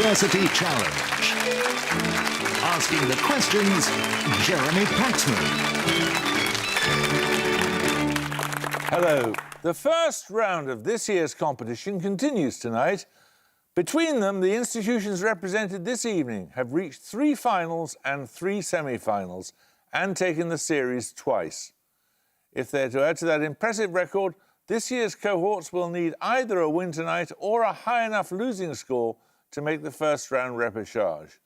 University Challenge. Asking the questions, Jeremy Paxman. Hello. The first round of this year's competition continues tonight. Between them, the institutions represented this evening have reached 3 finals and 3 semi-finals and taken the series twice. If they're to add to that impressive record, this year's cohorts will need either a win tonight or a high enough losing score to make the first round repechage.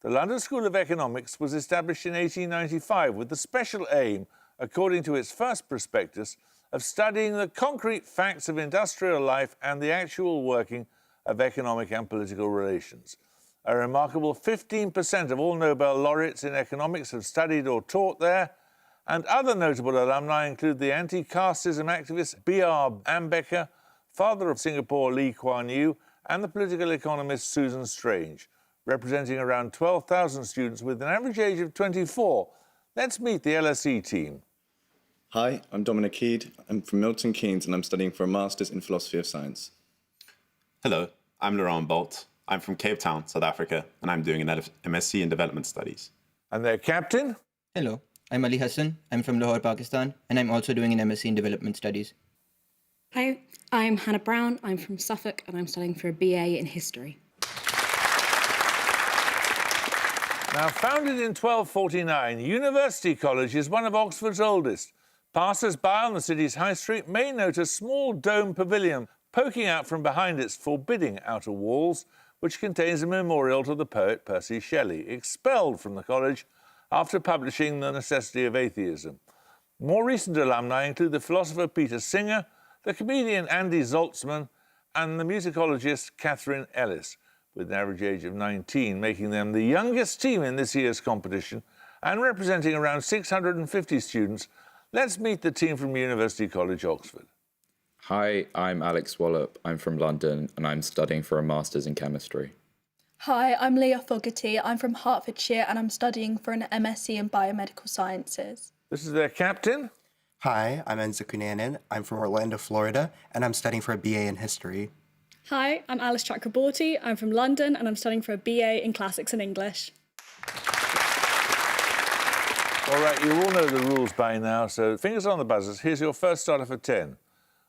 The London School of Economics was established in 1895 with the special aim, according to its first prospectus, of studying the concrete facts of industrial life and the actual working of economic and political relations. A remarkable 15% of all Nobel laureates in economics have studied or taught there, and other notable alumni include the anti-casteism activist B.R. Ambedkar, father of Singapore Lee Kuan Yew, and the political economist Susan Strange, representing around 12,000 students with an average age of 24. Let's meet the LSE team. Hi, I'm Dominic Heed. I'm from Milton Keynes and I'm studying for a Master's in Philosophy of Science. Hello, I'm Laurent Bolt. I'm from Cape Town, South Africa, and I'm doing an MSc in Development Studies. And their captain? Hello, I'm Ali Hassan. I'm from Lahore, Pakistan, and I'm also doing an MSc in Development Studies. Hi, I'm Hannah Brown. I'm from Suffolk, and I'm studying for a BA in History. Now, founded in 1249, University College is one of Oxford's oldest. Passers-by on the city's high street may note a small dome pavilion poking out from behind its forbidding outer walls, which contains a memorial to the poet Percy Shelley, expelled from the college after publishing The Necessity of Atheism. More recent alumni include the philosopher Peter Singer, the comedian Andy Zaltzman, and the musicologist Catherine Ellis, with an average age of 19, making them the youngest team in this year's competition and representing around 650 students. Let's meet the team from University College, Oxford. Hi, I'm Alex Wallop. I'm from London and I'm studying for a Master's in Chemistry. Hi, I'm Leah Fogarty. I'm from Hertfordshire and I'm studying for an MSc in Biomedical Sciences. This is their captain. Hi, I'm Enza Kunanen. I'm from Orlando, Florida, and I'm studying for a BA in History. Hi, I'm Alice Chakraborty. I'm from London and I'm studying for a BA in Classics and English. All right, you all know the rules by now, so fingers on the buzzers. Here's your first starter for 10.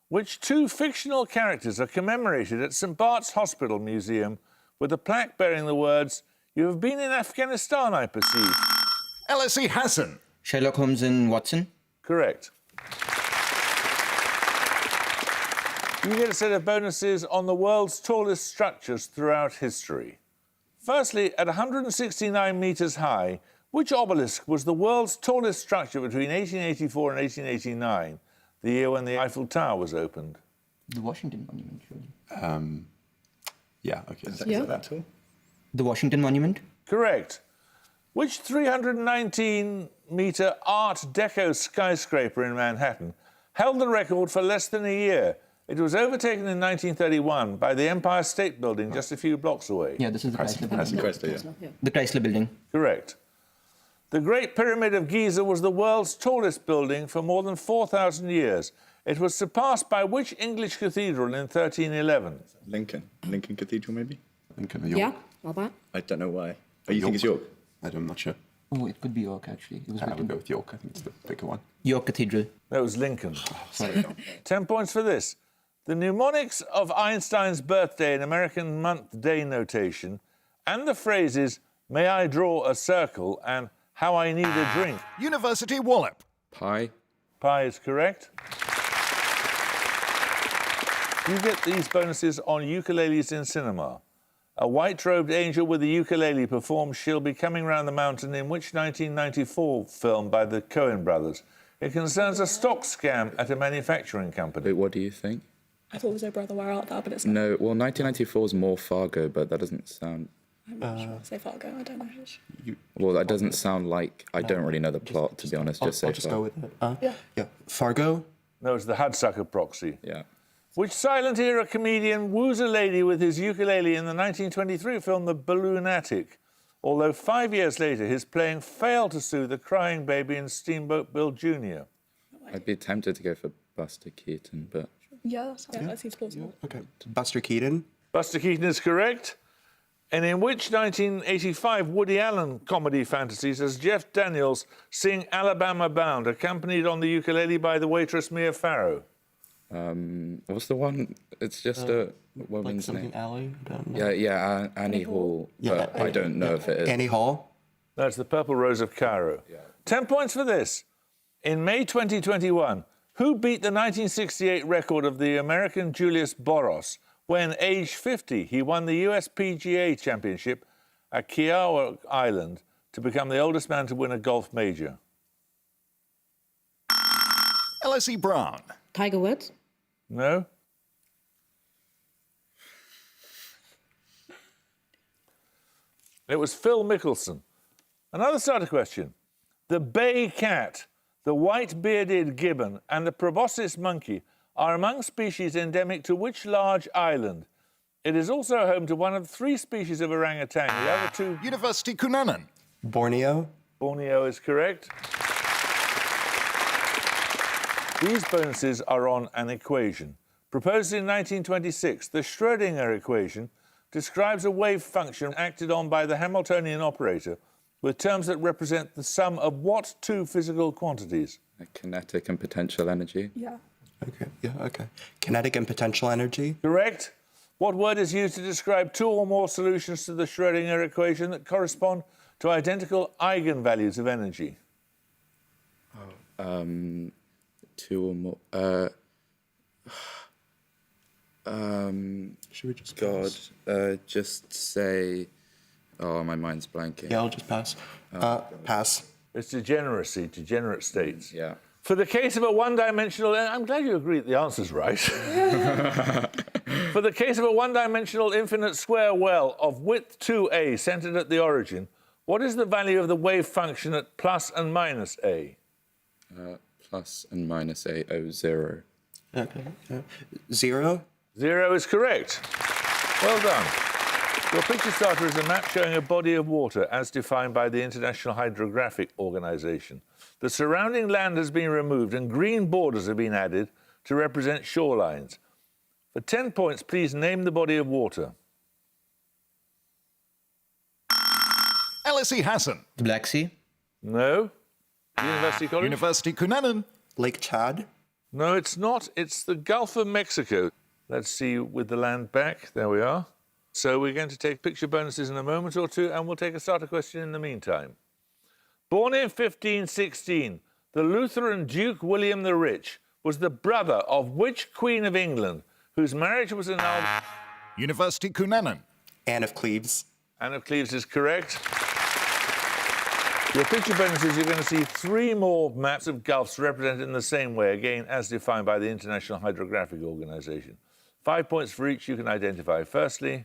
Which 2 fictional characters are commemorated at St Bart's Hospital Museum with a plaque bearing the words, "You have been in Afghanistan, I perceive"? LSE Hassan. Sherlock Holmes and Watson? Correct. You get a set of bonuses on the world's tallest structures throughout history. Firstly, at 169 metres high, which obelisk was the world's tallest structure between 1884 and 1889, the year when the Eiffel Tower was opened? The Washington Monument, surely. Yeah, okay. Is that tall? The Washington Monument? Correct. Which 319-metre Art Deco skyscraper in Manhattan held the record for less than a year? It was overtaken in 1931 by the Empire State Building just a few blocks away. Yeah, this is the Chrysler Building. Chrysler, yeah. The Chrysler Building. Correct. The Great Pyramid of Giza was the world's tallest building for more than 4,000 years. It was surpassed by which English cathedral in 1311? Lincoln Cathedral, maybe? Lincoln or York? Yeah, well that. I don't know why. Oh, you think it's York? I'm not sure. Oh, it could be York, actually. It was I would written. go with York. I think it's the bigger one. York Cathedral. That was Lincoln. Sorry. 10 points for this. The mnemonics of Einstein's birthday in American month-day notation and the phrases, "May I draw a circle" and "How I need a drink." University Wallop. Pi. Pi is correct. You get these bonuses on ukuleles in cinema. A white-robed angel with a ukulele performs "She'll Be Coming Round the Mountain" in which 1994 film by the Coen brothers? It concerns a stock scam at a manufacturing company. Wait, what do you think? I thought it was Oh Brother, Where Art Thou, but it's not. No, well, 1994 is more Fargo, but that doesn't sound... I'm not sure. Say Fargo, I don't know. Well, that doesn't sound like... I don't really know the plot, to be honest. Just say I'll just go with it. Yeah. Fargo. No, it's the Hudsucker Proxy. Yeah. Which silent-era comedian woos a lady with his ukulele in the 1923 film The Balloonatic? Although 5 years later, his playing failed to soothe a crying baby in Steamboat Bill Jr. I'd be tempted to go for Buster Keaton, but... Yeah, That seems plausible. Okay. Buster Keaton. Buster Keaton is correct. And in which 1985 Woody Allen comedy fantasies does Jeff Daniels sing Alabama Bound, accompanied on the ukulele by the waitress Mia Farrow? What's the one? It's just a Like woman's something name. alley? I don't know. Yeah, Annie Hall. But I don't know if it is. Annie Hall? That's the Purple Rose of Cairo. 10 points for this. In May 2021, who beat the 1968 record of the American Julius Boros when, aged 50, he won the US PGA Championship at Kiowa Island to become the oldest man to win a golf major? LSE Brown. Tiger Woods. No? It was Phil Mickelson. Another starter question. The bay cat, the white-bearded gibbon, and the proboscis monkey are among species endemic to which large island? It is also home to one of 3 species of orangutan. The other 2... University Cunanan. Borneo? Borneo is correct. These bonuses are on an equation. Proposed in 1926, the Schrödinger equation describes a wave function acted on by the Hamiltonian operator with terms that represent the sum of what 2 physical quantities? Kinetic and potential energy. Yeah. Okay. Kinetic and potential energy? Correct. What word is used to describe 2 or more solutions to the Schrödinger equation that correspond to identical eigenvalues of energy? 2 or more. Should we just Just say. Oh, my mind's blanking. Yeah, I'll just pass. Pass. It's degeneracy, degenerate states. Yeah. For the case of a one-dimensional... I'm glad you agree that the answer's right. For the case of a one-dimensional infinite square well of width 2a centred at the origin, what is the value of the wave function at plus and minus a? Plus and minus a. 0. Okay. 0? 0 is correct. Well done. Your picture starter is a map showing a body of water as defined by the International Hydrographic Organization. The surrounding land has been removed and green borders have been added to represent shorelines. For 10 points, please name the body of water. LSE Hassan. The Black Sea. No. University College? University Cunanan. Lake Chad? No, it's not. It's the Gulf of Mexico. Let's see with the land back. There we are. So we're going to take picture bonuses in a moment or two, and we'll take a starter question in the meantime. Born in 1516, the Lutheran Duke William the Rich was the brother of which Queen of England, whose marriage was annulled? University Cunanan. Anne of Cleves? Anne of Cleves is correct. Your picture bonuses, you're going to see 3 more maps of gulfs represented in the same way, again, as defined by the International Hydrographic Organization. 5 points for each you can identify. Firstly...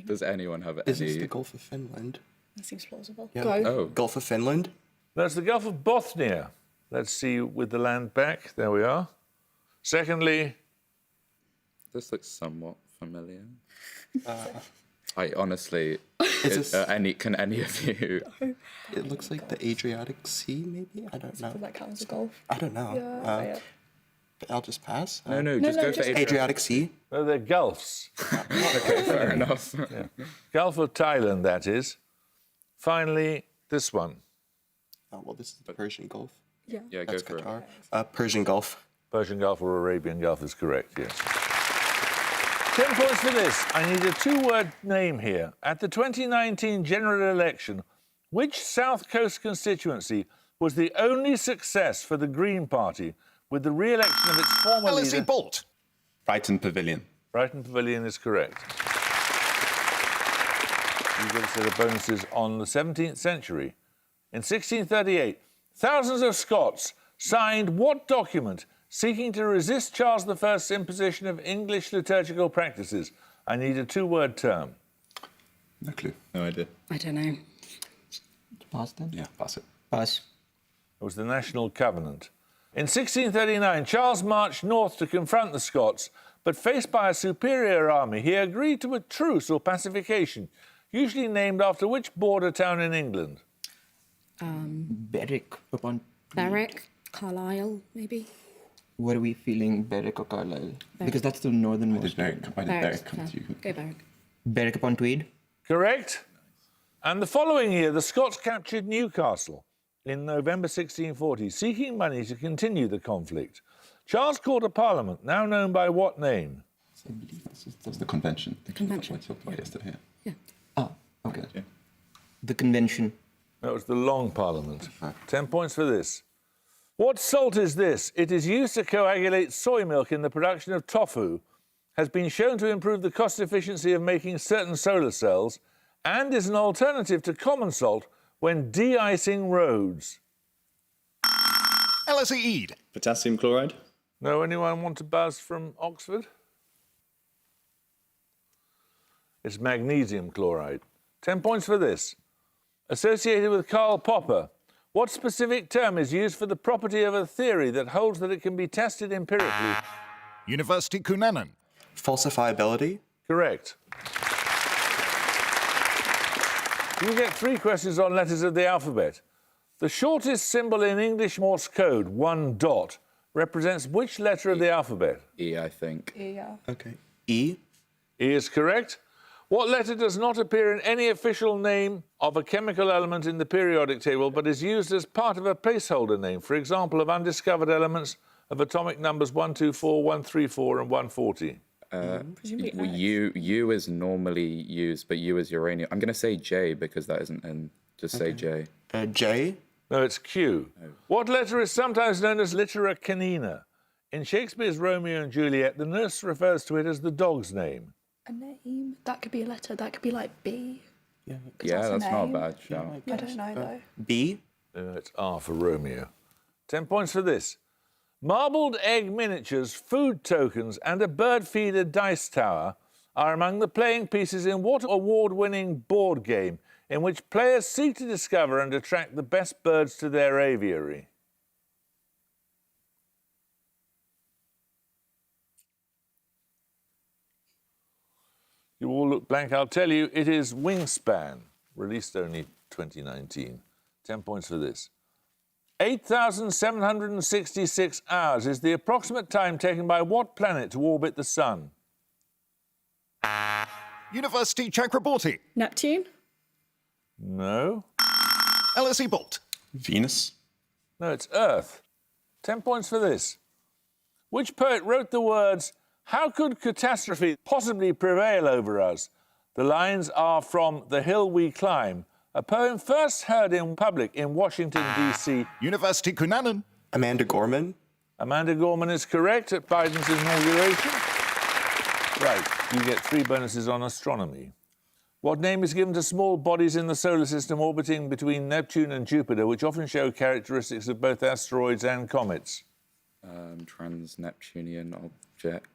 Does anyone have Is any? this the Gulf of Finland? That seems plausible. Yeah. Go. Oh. Gulf of Finland? That's the Gulf of Bothnia. Let's see with the land back. There we are. Secondly... This looks somewhat familiar. I honestly... Is this... Can any of you... It looks like the Adriatic Sea, maybe? I don't know. Does that count as a golf? I don't know. Yeah. I'll just pass. No, just go for Adriatic Sea? No, they're gulfs. Okay, fair enough. Yeah. Gulf of Thailand, that is. Finally, this one. Oh, well, this is the Persian Gulf. Yeah. Yeah, That's go for Qatar. it. Persian Gulf. Persian Gulf or Arabian Gulf is correct, yes. 10 points for this. I need a 2-word name here. At the 2019 general election, which South Coast constituency was the only success for the Green Party with the re-election of its former LSE leader? Bolt. Brighton Pavilion. Brighton Pavilion is correct. You've got a set of bonuses on the 17th century. In 1638, thousands of Scots signed what document seeking to resist Charles I's imposition of English liturgical practices? I need a 2-word term. No clue. No idea. I don't know. Pass then? Yeah, pass it. Pass. It was the National Covenant. In 1639, Charles marched north to confront the Scots, but faced by a superior army, he agreed to a truce or pacification, usually named after which border town in England? Berwick upon... Berwick, Carlisle, maybe. What are we feeling, Berwick or Carlisle? Because that's the northern most. Berwick's fair. Go Berwick. Berwick upon Tweed. Correct. And the following year, the Scots captured Newcastle in November 1640, seeking money to continue the conflict. Charles called a parliament, now known by what name? I believe that's the convention. The convention. I talked about yesterday. Yeah. Ah, okay. Yeah. The convention. That was the Long Parliament. 10 points for this. What salt is this? It is used to coagulate soy milk in the production of tofu, has been shown to improve the cost efficiency of making certain solar cells, and is an alternative to common salt when de-icing roads. LSE. Potassium chloride. No, anyone want to buzz from Oxford? It's magnesium chloride. 10 points for this. Associated with Karl Popper, what specific term is used for the property of a theory that holds that it can be tested empirically? University Cunanan. Falsifiability. Correct. You get 3 questions on letters of the alphabet. The shortest symbol in English Morse code, 1 dot, represents which letter of the alphabet? E, I think. Yeah. Okay. E. E is correct. What letter does not appear in any official name of a chemical element in the periodic table, but is used as part of a placeholder name, for example, of undiscovered elements of atomic numbers 124, 134, and 140? Presumably Well, X. U is normally used, but U is uranium. I'm going to say J because that isn't in. Just say J. J. No, it's Q. What letter is sometimes known as littera canina? In Shakespeare's Romeo and Juliet, the nurse refers to it as the dog's name. A name. That could be a letter. That could be like B. Yeah. Yeah, that's a that's not a name. bad shout. I don't know though. B. It's R for Romeo. 10 points for this. Marbled egg miniatures, food tokens, and a bird feeder dice tower are among the playing pieces in what award-winning board game in which players seek to discover and attract the best birds to their aviary? You all look blank. I'll tell you, it is Wingspan, released only 2019. 10 points for this. 8,766 hours is the approximate time taken by what planet to orbit the Sun? University Chakraborty. Neptune. No. LSE Bolt. Venus. No, it's Earth. 10 points for this. Which poet wrote the words, "How could catastrophe possibly prevail over us? The lines are from The Hill We Climb," a poem first heard in public in Washington, D.C. University Cunanan. Amanda Gorman. Amanda Gorman is correct at Biden's inauguration. Right, you get 3 bonuses on astronomy. What name is given to small bodies in the solar system orbiting between Neptune and Jupiter, which often show characteristics of both asteroids and comets? Trans-Neptunian object.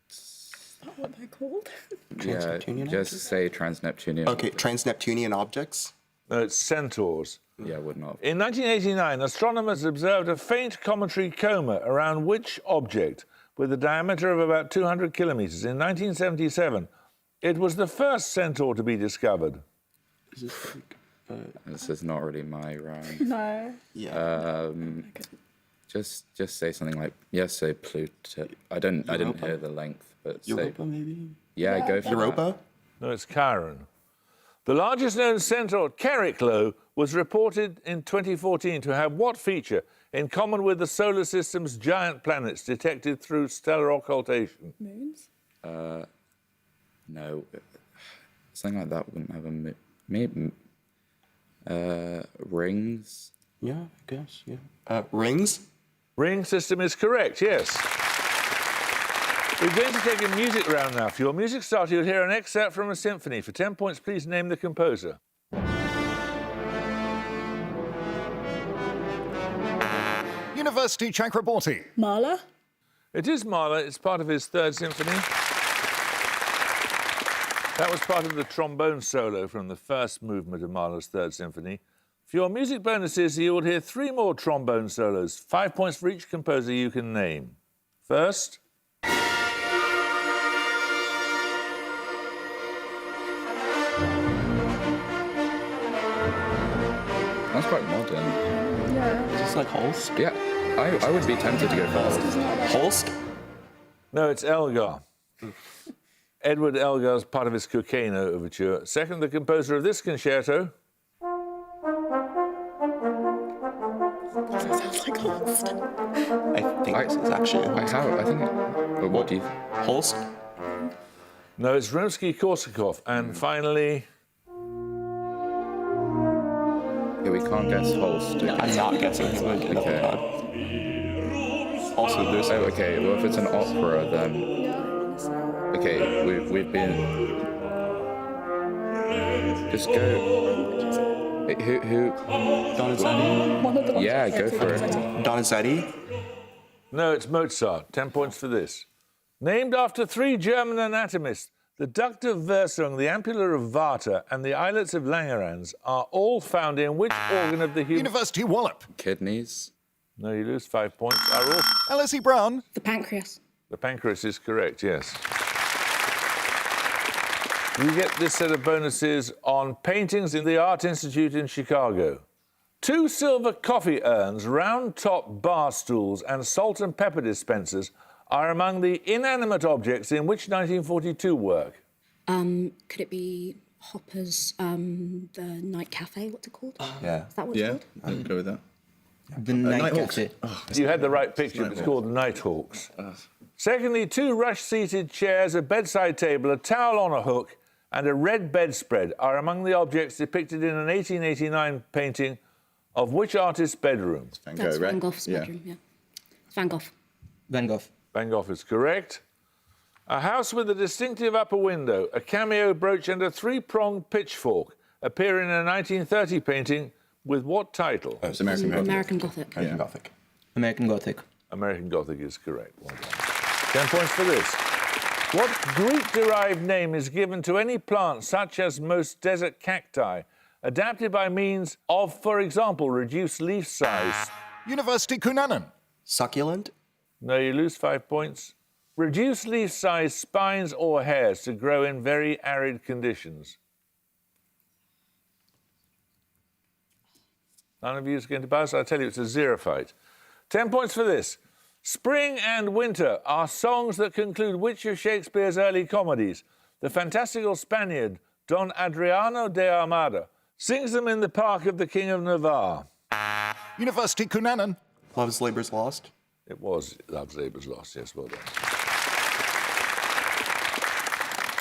Is that what they're called? Yeah, Trans-Neptunian just objects? say trans-Neptunian. Okay. Trans-Neptunian objects. No, it's centaurs. Yeah, would not. In 1989, astronomers observed a faint cometary coma around which object with a diameter of about 200 kilometres. In 1977, it was the first centaur to be discovered. Is this like, This is not really my round. No. yeah. Just say something like, say Pluto. I didn't hear the length, but say Europa maybe. yeah, go for Europa. No, it's Chiron. The largest known centaur, Keriklo, was reported in 2014 to have what feature in common with the solar system's giant planets detected through stellar occultation? Moons. No, something like that wouldn't have a maybe rings. Yeah, I guess. Yeah. Rings. Ring system is correct, yes. We're going to take a music round now. For your music starter, you'll hear an excerpt from a symphony. For 10 points, please name the composer. University Chakraborty. Mahler. It is Mahler. It's part of his 3rd symphony. That was part of the trombone solo from the 1st movement of Mahler's 3rd symphony. For your music bonuses, you will hear 3 more trombone solos, 5 points for each composer you can name. First... That's quite modern. Yeah. Is this like Holst? Yeah. I would be tempted to go for Holst. Holst? No, it's Elgar. Edward Elgar's part of his Cocaine overture. Second, the composer of this concerto. That sounds like Holst. I think this is actually I think. But what do you? Holst? No, it's Rimsky-Korsakov. And finally, Yeah, we can't guess Holst. I'm not guessing. Okay. Also, there's... Oh, okay. Well, if it's an opera, then. Okay, we've been. Just go. Who? Donizetti? One of the ones Yeah, I go said. for it. Donizetti? no, it's Mozart. 10 points for this. Named after 3 German anatomists, the duct of Versung, the ampulla of Vater, and the islets of Langerhans are all found in which organ of the human... University Wallop. Kidneys. No, you lose 5 points. Are all... LSE Brown. The pancreas. The pancreas is correct, yes. You get this set of bonuses on paintings in the Art Institute in Chicago. 2 silver coffee urns, round-top bar stools, and salt and pepper dispensers are among the inanimate objects in which 1942 work? Could it be Hopper's, the Night Cafe? What's it called? Yeah. Is that what it's called? I'll go with that. The Night Nighthawks. Cafe. You had the right picture. It's called the Nighthawks. Secondly, 2 rush-seated chairs, a bedside table, a towel on a hook, and a red bedspread are among the objects depicted in an 1889 painting of which artist's bedroom? Van That's Gogh, right? Van Gogh's bedroom, yeah. It's Van Gogh. Van Gogh. Van Gogh is correct. A house with a distinctive upper window, a cameo brooch, and a 3-pronged pitchfork appear in a 1930 painting with what title? Oh, it's American Gothic. American Gothic. American Gothic. American Gothic. American Gothic is correct. Well done. 10 points for this. What Greek-derived name is given to any plant, such as most desert cacti, adapted by means of, for example, reduced leaf size? University Cunanan. Succulent. No, you lose 5 points. Reduce leaf size spines or hairs to grow in very arid conditions. None of you is going to pass. I tell you, it's a xerophyte. 10 points for this. Spring and Winter are songs that conclude which of Shakespeare's early comedies? The fantastical Spaniard, Don Adriano de Armada, sings them in the park of the King of Navarre. University Cunanan. Love's Labour's Lost. It was Love's Labour's Lost, yes, well done.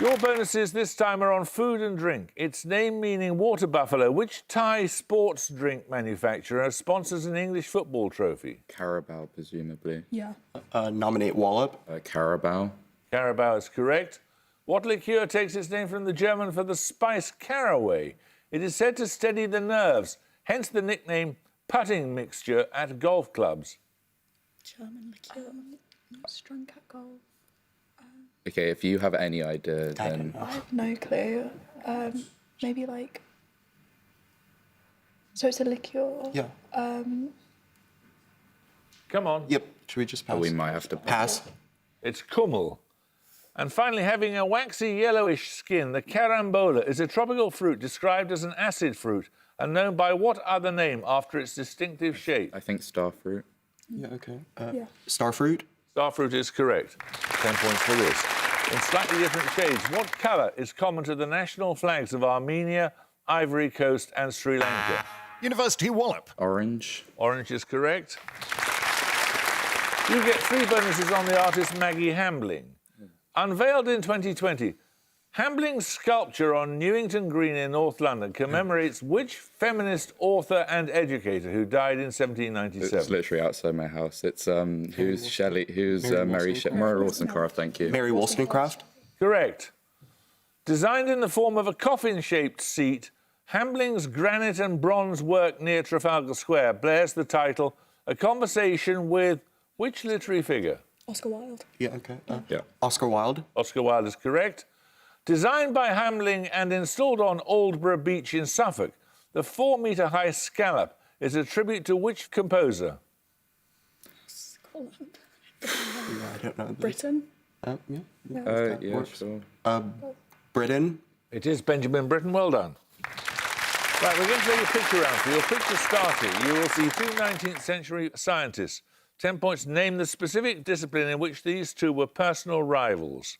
Your bonuses this time are on food and drink. Its name meaning water buffalo. Which Thai sports drink manufacturer sponsors an English football trophy? Carabao, presumably. Yeah. Nominate Wallop. Carabao. Carabao is correct. What liqueur takes its name from the German for the spice caraway? It is said to steady the nerves, hence the nickname putting mixture at golf clubs. German liqueur. Strung cat gold. Okay, if you have any idea, then I have no clue. Maybe like. So it's a liqueur. Yeah. Come on. Yep. Should we just pass? we might have to Pass. It's Kummel. And finally, having a waxy yellowish skin, the carambola is a tropical fruit described as an acid fruit and known by what other name after its distinctive shape? I think starfruit. Yeah, okay. Yeah. Starfruit. Starfruit is correct. 10 points for this. In slightly different shades, what colour is common to the national flags of Armenia, Ivory Coast and Sri Lanka? University Wallop. Orange. Orange is correct. You get 3 bonuses on the artist Maggie Hambling. Unveiled in 2020, Hambling's sculpture on Newington Green in North London commemorates which feminist author and educator who died in 1797? It's literally outside my house. It's who's Shelley? Who's Mary Wollstonecraft? Thank you. Mary Wollstonecraft. Correct. Designed in the form of a coffin-shaped seat, Hambling's granite and bronze work near Trafalgar Square bears the title A Conversation with which literary figure? Oscar Wilde. Yeah, okay. Yeah. Oscar Wilde. Oscar Wilde is correct. Designed by Hambling and installed on Aldborough Beach in Suffolk, the 4-metre-high scallop is a tribute to which composer? Scotland. Yeah, I don't know. Britain. Yeah. Yeah, works. sure. Britain. It is Benjamin Britten. Well done. Right, we're going to take a picture round. For your picture starting, you will see 2 19th century scientists. 10 points. Name the specific discipline in which these two were personal rivals.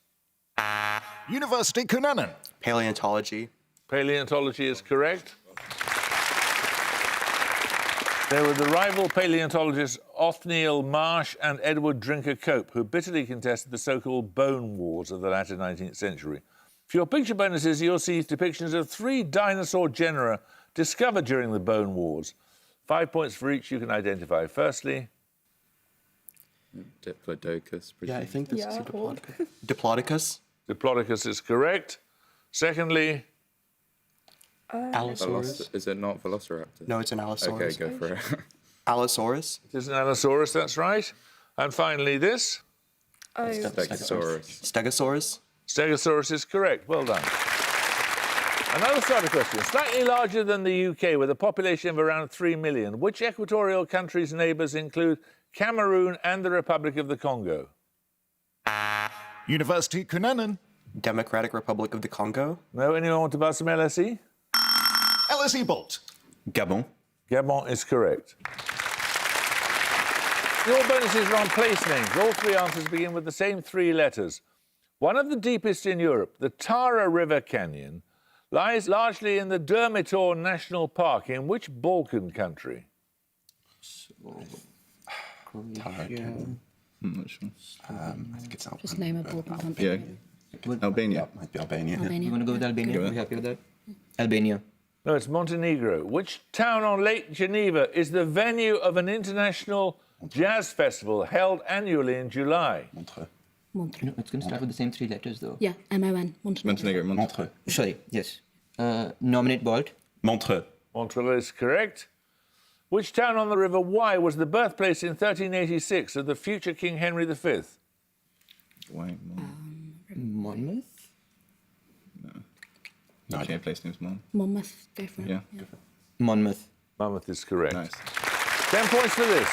University Cunanan. Paleontology. Paleontology is correct. There were the rival paleontologists Othniel Marsh and Edward Drinker Cope, who bitterly contested the so-called bone wars of the latter 19th century. For your picture bonuses, you'll see depictions of 3 dinosaur genera discovered during the bone wars. 5 points for each you can identify. Firstly, Diplodocus. Yeah, I think this is a hold. Diplodocus. Diplodocus. Diplodocus is correct. Secondly, Allosaurus. Is it not Velociraptor? No, it's an Allosaurus. Okay, go for it. Allosaurus. it is an Allosaurus, that's right. And finally, this. Stegosaurus. Stegosaurus. Stegosaurus is correct. Well done. Another starter question. Slightly larger than the UK, with a population of around 3 million, which equatorial country's neighbours include Cameroon and the Republic of the Congo? University Cunanan. Democratic Republic of the Congo. No? Anyone want to buzz some LSE? LSE Bolt. Gabon. Gabon is correct. Your bonuses are on place names. All 3 answers begin with the same 3 letters. One of the deepest in Europe, the Tara River Canyon, lies largely in the Durmitor National Park. In which Balkan country? I'm not sure. I think it's Just name a Balkan country. Yeah. Albania. Might be Albania. You Albania. want to go with Albania? Are you happy with that? Albania. No, it's Montenegro. Which town on Lake Geneva is the venue of an international jazz festival held annually in July? Montreux. Montreux. No, it's going to start with the same 3 letters, though. Yeah, M-O-N. Montenegro. Montenegro. Montreux. Sorry, yes. Nominate Bolt. Montreux. Montreux is correct. Which town on the River Wye was the birthplace in 1386 of the future King Henry V? Why? Monmouth? No idea. Place names, Mom. Monmouth. Go for it. Yeah. Monmouth. Monmouth is correct. Nice. 10 points for this.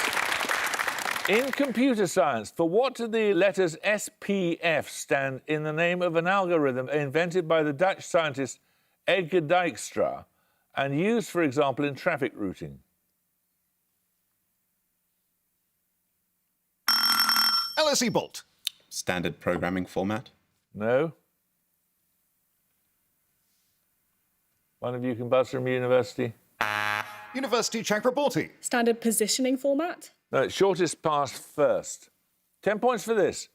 In computer science, for what do the letters SPF stand in the name of an algorithm invented by the Dutch scientist Edgar Dijkstra and used, for example, in traffic routing? LSE Bolt. Standard programming format. No? One of you can buzz from university? University Chakraborty. Standard positioning format. No, it's shortest past first. 10 points for this.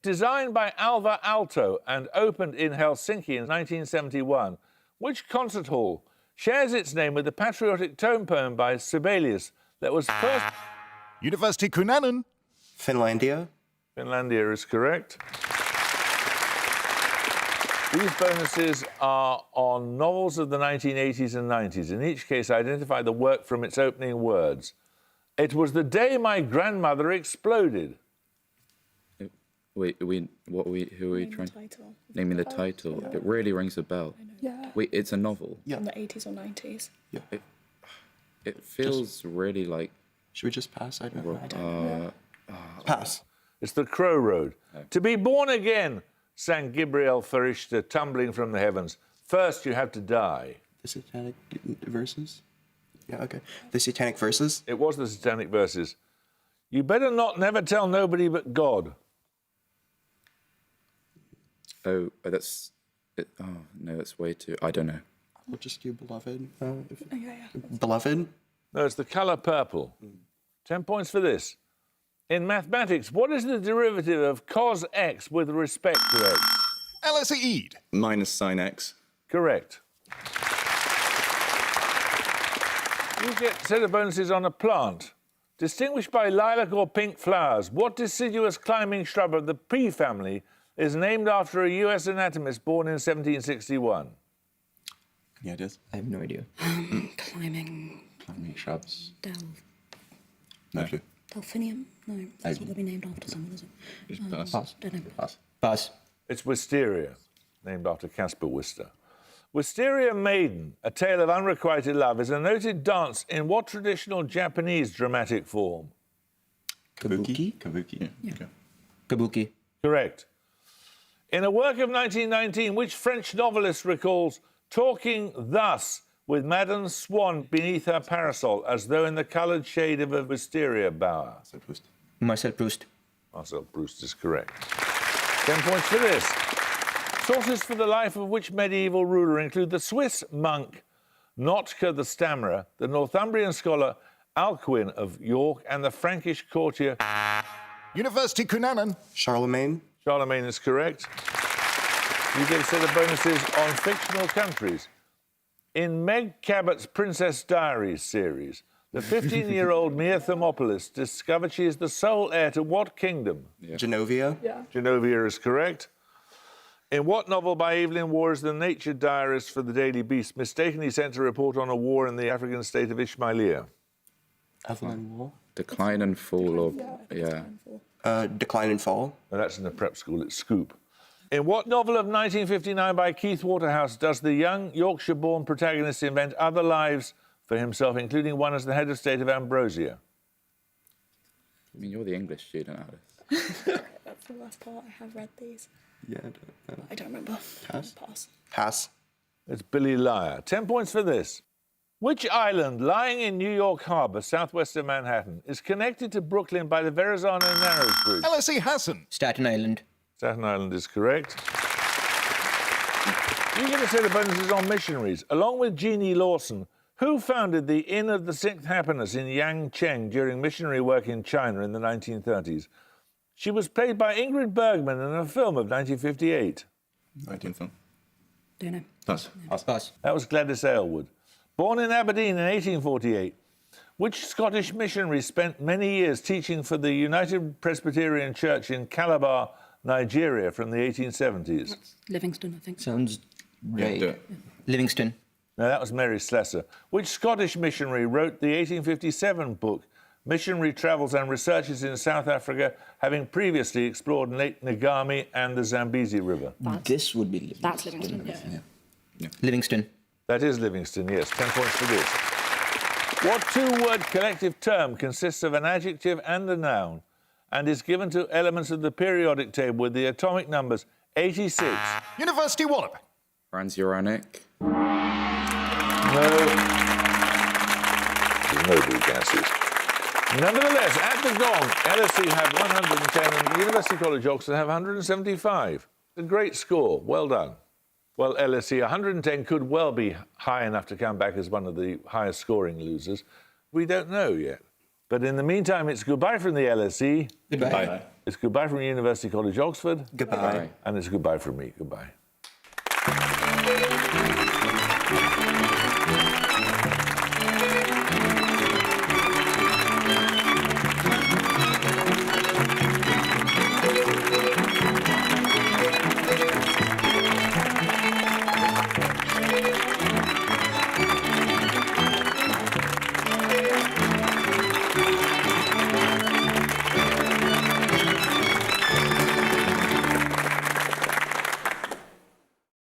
Designed by Alvar Aalto and opened in Helsinki in 1971, which concert hall shares its name with the patriotic tone poem by Sibelius that was first... University Cunanan. Finlandia. Finlandia is correct. These bonuses are on novels of the 1980s and 90s. In each case, identify the work from its opening words. It was the day my grandmother exploded. Wait, who are we trying? Title. Naming the title. It really rings a bell. Yeah. Wait, it's a novel. From the 80s or 90s. It feels really like. Should we just pass? I don't know. Pass. It's the Crow Road. To be born again, sang Gabriel Farishta, tumbling from the heavens. First, you have to die. The Satanic Verses? Yeah, okay. The Satanic Verses? It was the Satanic Verses. You better not never tell nobody but God. Oh, that's. Oh no, that's way too. I don't know. We'll just do Beloved. Beloved? No, it's the colour purple. 10 points for this. In mathematics, what is the derivative of cos x with respect to x? LSE Eid. Minus sine x. Correct. You get a set of bonuses on a plant. Distinguished by lilac or pink flowers, what deciduous climbing shrub of the pea family is named after a US anatomist born in 1761? Any ideas? I have no idea. Climbing. Climbing shrubs. No clue. Delphinium? No, that's not going to be named after someone, is it? Just pass. Pass. Don't know. Pass. Pass. It's Wisteria, named after Caspar Wister. Wisteria Maiden, A Tale of Unrequited Love, is a noted dance in what traditional Japanese dramatic form? Kabuki? Kabuki. Yeah. Okay. Kabuki. Correct. In a work of 1919, which French novelist recalls talking thus with Madame Swan beneath her parasol, as though in the coloured shade of a wisteria bower? So Proust. Marcel Proust. Marcel Proust is correct. 10 points for this. Sources for the life of which medieval ruler include the Swiss monk Notker the Stammerer, the Northumbrian scholar Alcuin of York, and the Frankish courtier... University Cunanan. Charlemagne. Charlemagne is correct. You get a set of bonuses on fictional countries. In Meg Cabot's Princess Diaries series, the 15-year-old Mia Thermopolis discovered she is the sole heir to what kingdom? Genovia. Yeah. Genovia is correct. In what novel by Evelyn Waugh is the nature diarist for the Daily Beast mistakenly sent to report on a war in the African state of Ismailia? Evelyn Waugh. Decline and Fall, or yeah. Decline and Fall. No, that's in the prep school, it's Scoop. In what novel of 1959 by Keith Waterhouse does the young Yorkshire-born protagonist invent other lives for himself, including one as the head of state of Ambrosia? I mean, you're the English student, Alice. That's the last part. I have read these. Yeah. I don't remember. Pass. Pass. Pass. It's Billy Liar. 10 points for this. Which island, lying in New York Harbor, southwest of Manhattan, is connected to Brooklyn by the Verrazano Narrows Bridge? LSE Hassan. Staten Island. Staten Island is correct. You get a set of bonuses on missionaries. Along with Jeannie Lawson, who founded the Inn of the Sixth Happiness in Yangcheng during missionary work in China in the 1930s? She was played by Ingrid Bergman in a film of 1958. 19th film. Don't know. Pass. Pass. That was Gladys Aylward. Born in Aberdeen in 1848, which Scottish missionary spent many years teaching for the United Presbyterian Church in Calabar, Nigeria from the 1870s? Livingston, I think. Sounds Yeah, right. do it. Livingston. No, that was Mary Slessor. Which Scottish missionary wrote the 1857 book, Missionary Travels and Researches in South Africa, having previously explored Lake Ngami and the Zambezi River? This would be Livingston. That's Livingston. Yeah. Livingston. That is Livingston, yes. 10 points for this. What two-word collective term consists of an adjective and a noun and is given to elements of the periodic table with the atomic numbers 86? University Wallop. Transuranic. No. There's no blue gases. Nevertheless, at the gong, LSE have 110 and University College Oxford have 175. A great score. Well done. Well, LSE 110 could well be high enough to come back as one of the highest scoring losers. We don't know yet. But in the meantime, it's goodbye from the LSE. Goodbye. It's goodbye from University College Oxford. Goodbye. And it's goodbye from me. Goodbye.